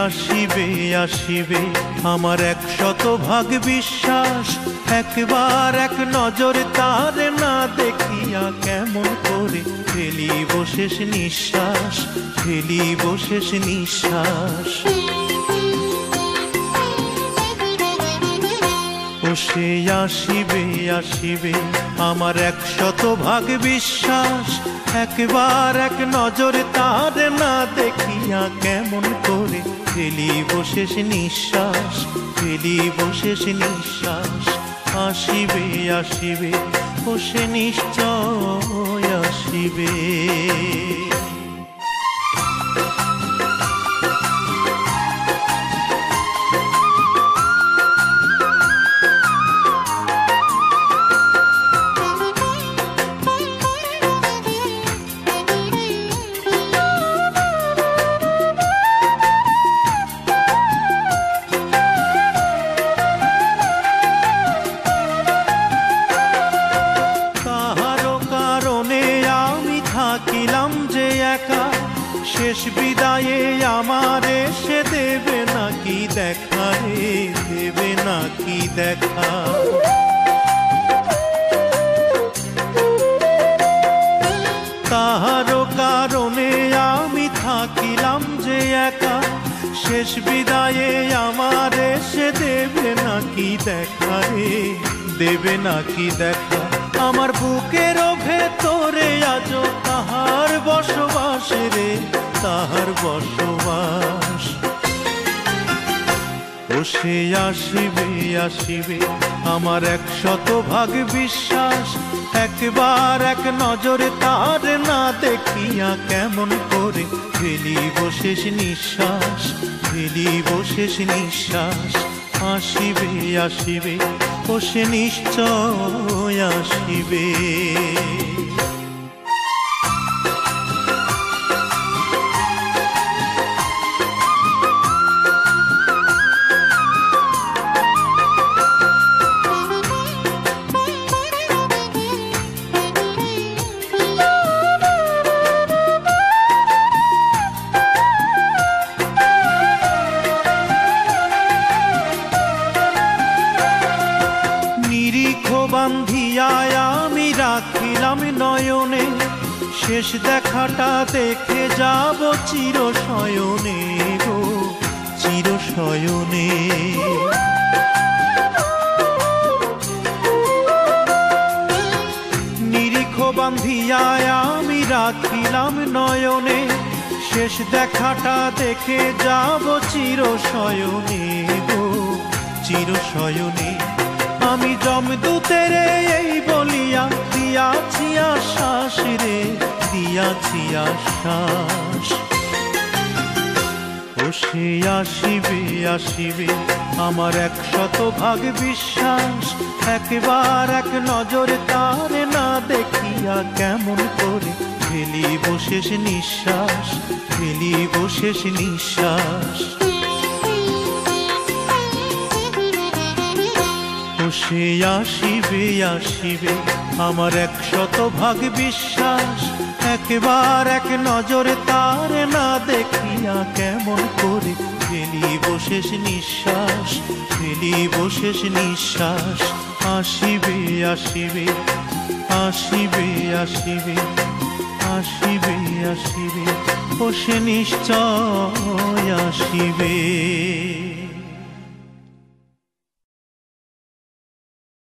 আসিবে আসিবে আমার 100 ভাগ বিশ্বাস, একবার এক নজর তার না দেখিয়া কেমন করে ফেলিব শেষ নিঃশ্বাস, ফেলিব শেষ নিঃশ্বাস। ও সে আসিবে আসিবে আমার 100 ভাগ বিশ্বাস, একবার এক নজর তার না দেখিয়া কেমন করে ফেলিব শেষ নিঃশ্বাস, ফেলিব শেষ নিঃশ্বাস। আসিবে আসিবে ও সে নিশ্চয় আসিবে। থাকিলাম যে একা, শেষ বিদায়ে আমার এসে দেবে নাকি দেখা রে, দেবে নাকি দেখা। কাহারো কারণে আমি থাকিলাম যে একা, শেষ বিদায়ে আমার এসে দেবে নাকি দেখা রে, দেবে নাকি দেখা। আমার বুকের ভেতরে আজ তাহার বসবাস রে, তাহার বসবাস। ও সে আসিবে আসিবে আমার 100 ভাগ বিশ্বাস, একবার এক নজরে তার না দেখিয়া কেমন করে ফেলিব শেষ নিঃশ্বাস, ফেলিব শেষ নিঃশ্বাস। আসিবে আসিবে ও সে নিশ্চয় আসিবে। বান্ধিয়া আমি রাখিলাম নয়নে, শেষ দেখাটা দেখে যাব চির শয়নে গো, চির শয়নে। নিরিখ বান্ধিয়া আমি রাখিলাম নয়নে, শেষ দেখাটা দেখে যাব চির শয়নে গো, চির শয়নে। আমি যমদূতের এই বলিয়া দিয়াছি আশ্বাস রে, দিয়াছি আশ্বাস। ও সে আসিবে আসিবে আমার 100 ভাগ বিশ্বাস, একবার এক নজর তার না দেখিয়া কেমন করে ফেলিব শেষ নিঃশ্বাস, ফেলিব শেষ নিঃশ্বাস। সে আসিবে আসিবে আমার 100 ভাগ বিশ্বাস, একবার এক নজরে তার না দেখিয়া কেমন করে ফেলিব শেষ নিঃশ্বাস, ফেলিব শেষ নিঃশ্বাস। আসিবে আসিবে আসিবে আসিবে আসিবে আসিবে ও সে নিশ্চয় আসিবে।